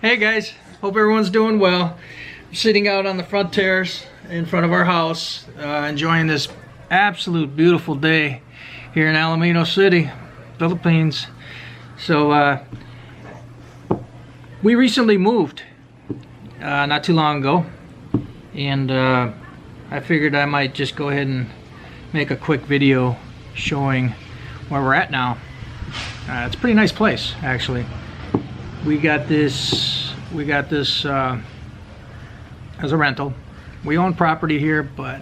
Hey guys, hope everyone's doing well. I'm sitting out on the front terrace in front of our house, enjoying this absolute beautiful day here in Alaminos City, Philippines. So we recently moved not too long ago, and I figured I might just go ahead and make a quick video showing where we're at now. It's a pretty nice place, actually. We got this as a rental. We own property here, but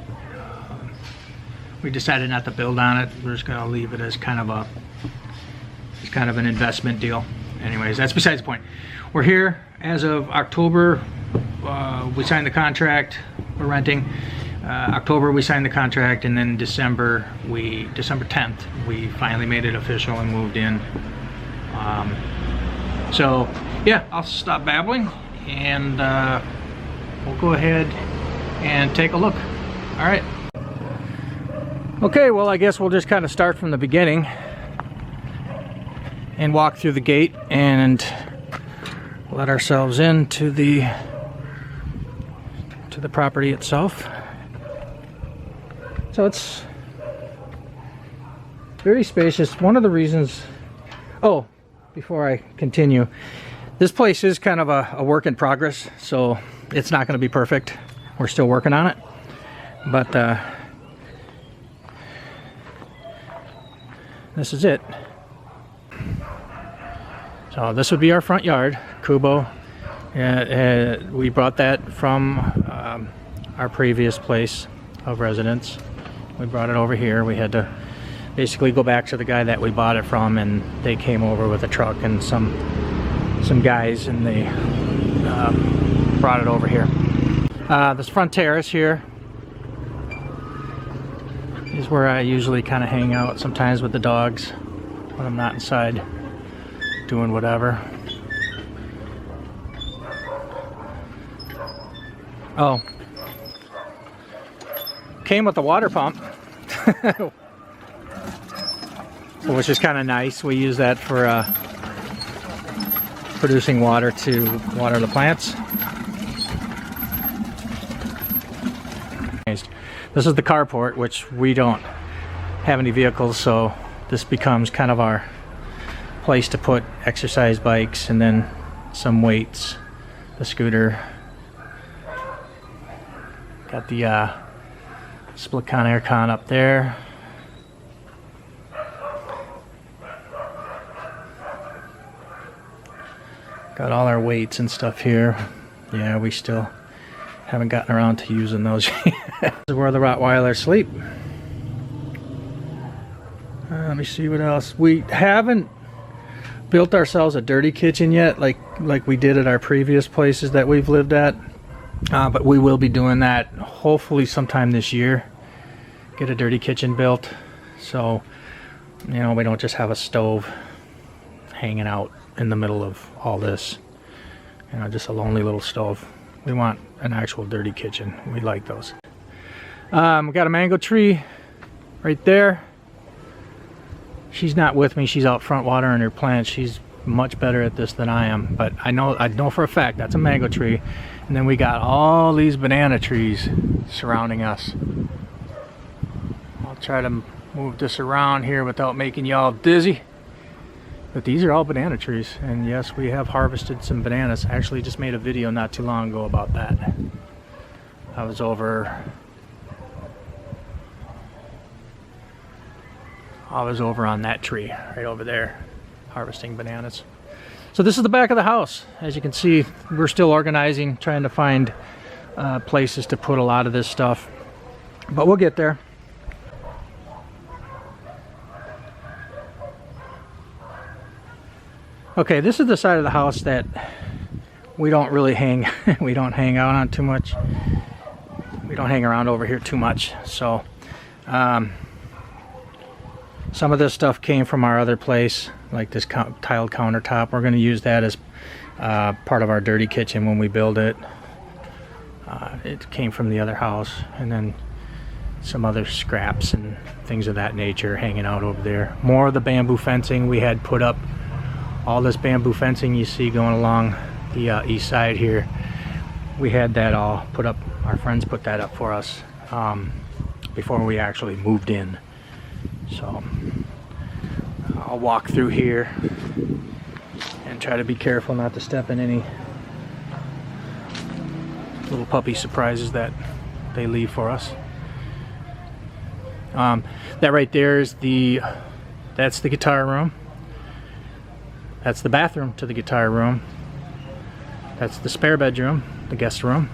we decided not to build on it. We're just gonna leave it as kind of an investment deal. Anyways, that's besides the point. We're here as of October. We signed the contract. We're renting. October we signed the contract, and then December 10th we finally made it official and moved in. So yeah, I'll stop babbling and we'll go ahead and take a look. All right. Okay, well, I guess we'll just kind of start from the beginning and walk through the gate and let ourselves into the property itself. So it's very spacious. One of the reasons, oh, before I continue, this place is kind of a work in progress, so it's not going to be perfect. We're still working on it, but this is it. So this would be our front yard, Kubo. We brought that from our previous place of residence. We brought it over here. We had to basically go back to the guy that we bought it from, and they came over with a truck and some guys, and they brought it over here. This front terrace here is where I usually kind of hang out sometimes with the dogs when I'm not inside doing whatever. Oh, came with a water pump. Which is kind of nice. We use that for producing water to water the plants. This is the carport, which we don't have any vehicles, so this becomes kind of our place to put exercise bikes and then some weights. The scooter. Got the split con air con up there. Got all our weights and stuff here. Yeah, we still haven't gotten around to using those yet. This is where the Rottweilers sleep. Let me see what else. We haven't built ourselves a dirty kitchen yet, like we did at our previous places that we've lived at. But we will be doing that hopefully sometime this year. Get a dirty kitchen built, so you know, we don't just have a stove hanging out in the middle of all this, you know, just a lonely little stove. We want an actual dirty kitchen. We like those. We got a mango tree right there. She's not with me. She's out front watering her plants. She's much better at this than I am, but I know for a fact that's a mango tree. And then we got all these banana trees surrounding us. I'll try to move this around here without making y'all dizzy. But these are all banana trees, and yes, we have harvested some bananas. I actually just made a video not too long ago about that. I was over on that tree right over there harvesting bananas. So this is the back of the house. As you can see, we're still organizing, trying to find places to put a lot of this stuff, but we'll get there. Okay, this is the side of the house that we don't really hang out on too much. We don't hang around over here too much. So some of this stuff came from our other place, like this tiled countertop. We're going to use that as part of our dirty kitchen when we build it. It came from the other house, and then some other scraps and things of that nature hanging out over there. More of the bamboo fencing we had put up. All this bamboo fencing you see going along the east side here. We had that all put up, our friends put that up for us before we actually moved in. So I'll walk through here and try to be careful not to step in any little puppy surprises that they leave for us. That right there is that's the guitar room. That's the bathroom to the guitar room. That's the spare bedroom, the guest room.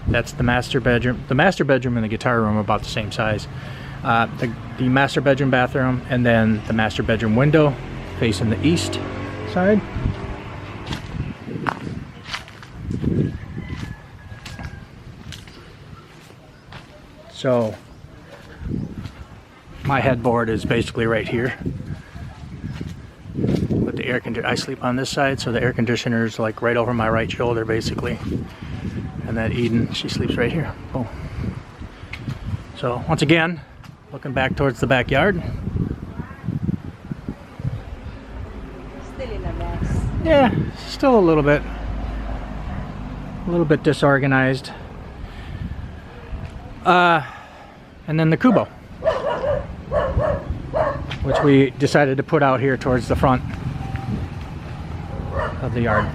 That's the master bedroom. The master bedroom and the guitar room are about the same size. The master bedroom bathroom, and then the master bedroom window facing the east side. So my headboard is basically right here with the air conditioner. I sleep on this side, so the air conditioner is like right over my right shoulder basically. And then Eden, she sleeps right here. Boom. So once again, looking back towards the backyard. Still in a mess. Yeah, still a little bit disorganized. And then the Kubo, which we decided to put out here towards the front of the yard.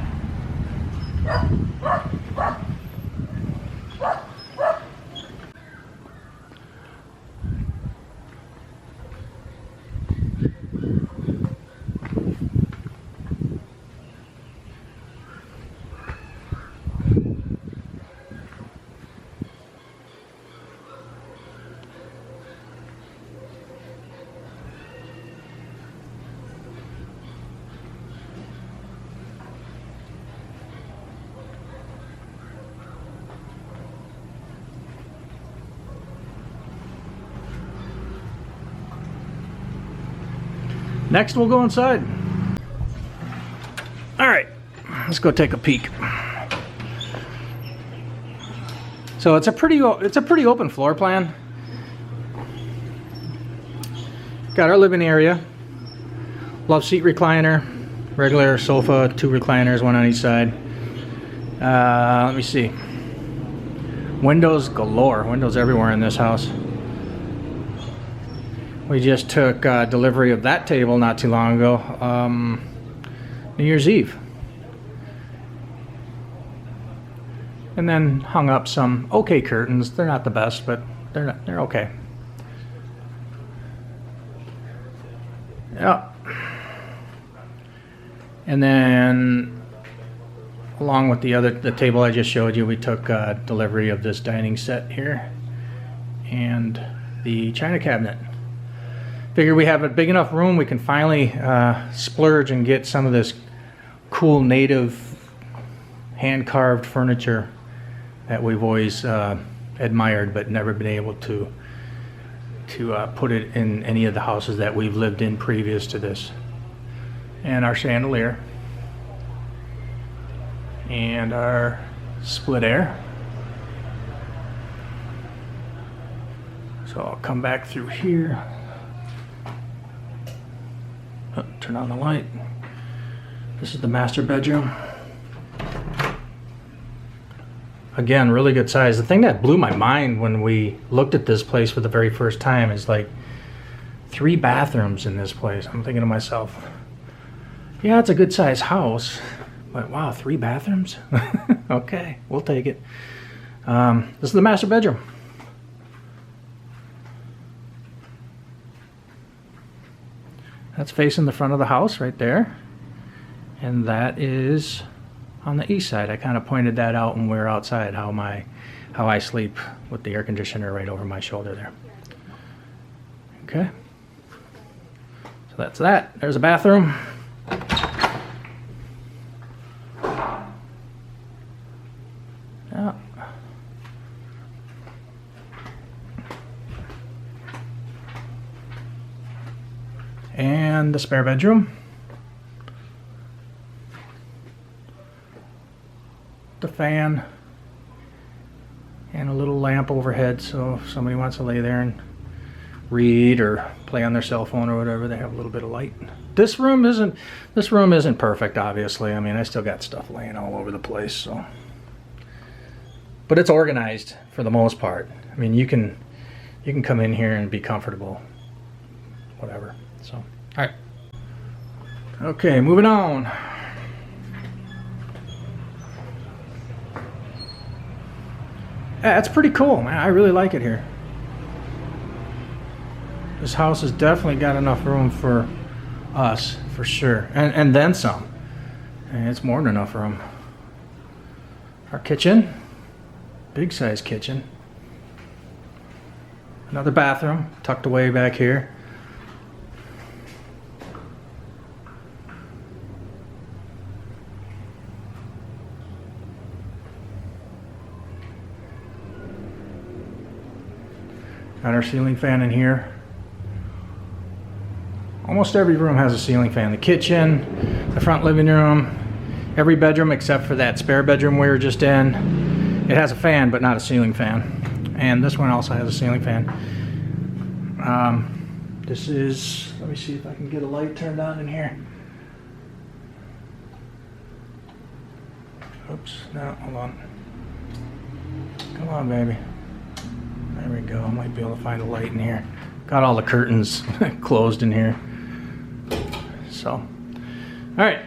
Next, we'll go inside. All right, let's go take a peek. So it's a pretty open floor plan. Got our living area, love seat recliner, regular sofa, 2 recliners, 1 on each side. Let me see. Windows galore, windows everywhere in this house. We just took delivery of that table not too long ago, New Year's Eve. And then hung up some okay curtains. They're not the best, but they're okay. Yeah. And then along with the table I just showed you, we took delivery of this dining set here and the china cabinet. Figure we have a big enough room we can finally splurge and get some of this cool native hand-carved furniture that we've always admired but never been able to put it in any of the houses that we've lived in previous to this. And our chandelier and our split air. So I'll come back through here. Oh, turn on the light. This is the master bedroom. Again, really good size. The thing that blew my mind when we looked at this place for the very first time is like 3 bathrooms in this place. I'm thinking to myself, yeah, it's a good size house, but wow, 3 bathrooms? Okay, we'll take it. This is the master bedroom. That's facing the front of the house right there. And that is on the east side. I kind of pointed that out when we were outside, how I sleep with the air conditioner right over my shoulder there. Okay. So that's that. There's a bathroom. Yeah. And the spare bedroom. The fan. And a little lamp overhead, so if somebody wants to lay there and read or play on their cell phone or whatever. They have a little bit of light. This room isn't perfect, obviously. I mean, I still got stuff laying all over the place, so. But it's organized for the most part. I mean, you can come in here and be comfortable, whatever. So, all right. Okay, moving on. Yeah, it's pretty cool, man. I really like it here. This house has definitely got enough room for us, for sure. And then some. And it's more than enough room. Our kitchen. Big size kitchen. Another bathroom tucked away back here. Got our ceiling fan in here. Almost every room has a ceiling fan. The kitchen, the front living room, every bedroom except for that spare bedroom we were just in. It has a fan, but not a ceiling fan. And this one also has a ceiling fan. This is, let me see if I can get a light turned on in here. Oops, no, hold on. Come on, baby. There we go. I might be able to find a light in here. Got all the curtains closed in here. So, all right.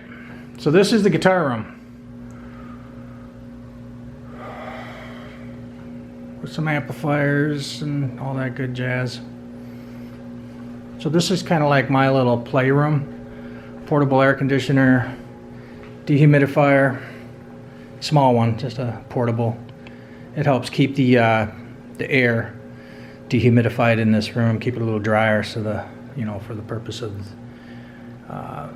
So this is the guitar room. With some amplifiers and all that good jazz. So this is kind of like my little playroom. Portable air conditioner, dehumidifier, small one, just a portable. It helps keep the air dehumidified in this room, keep it a little drier, so for the purpose of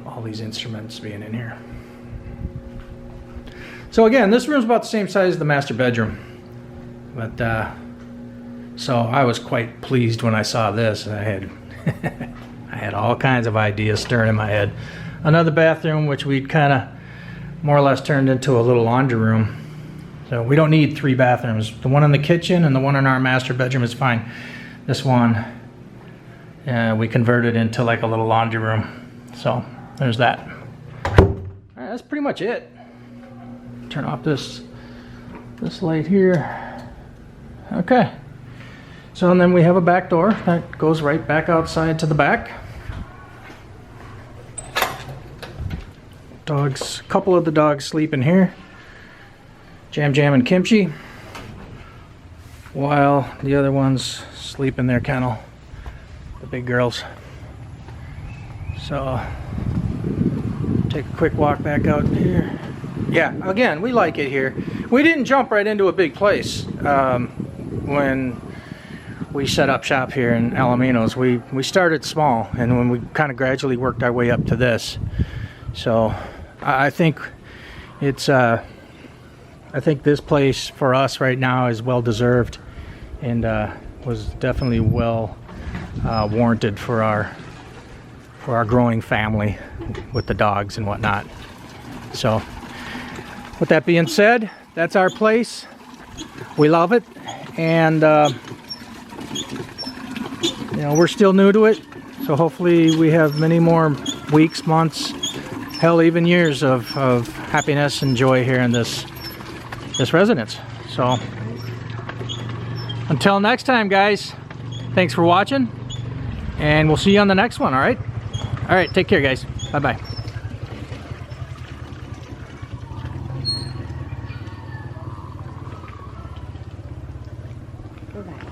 all these instruments being in here. So again, this room's about the same size as the master bedroom, but so I was quite pleased when I saw this. I had all kinds of ideas stirring in my head. Another bathroom, which we'd kind of more or less turned into a little laundry room. So we don't need 3 bathrooms. The one in the kitchen and the one in our master bedroom is fine. This one, we converted into like a little laundry room. So there's that. All right, that's pretty much it. Turn off this light here. Okay. So and then we have a back door that goes right back outside to the back. Dogs, a couple of the dogs sleep in here. Jam Jam and Kimchi, while the other ones sleep in their kennel, the big girls. So take a quick walk back out here. Yeah, again, we like it here. We didn't jump right into a big place when we set up shop here in Alaminos. We started small, and when we kind of gradually worked our way up to this. So I think it's I think this place for us right now is well deserved, and was definitely well warranted for our growing family with the dogs and whatnot. So with that being said, that's our place. We love it, and we're still new to it, so hopefully we have many more weeks, months, hell, even years of happiness and joy here in this residence. So until next time, guys, thanks for watching, and we'll see you on the next one. All right, take care, guys. Bye-bye. Goodbye.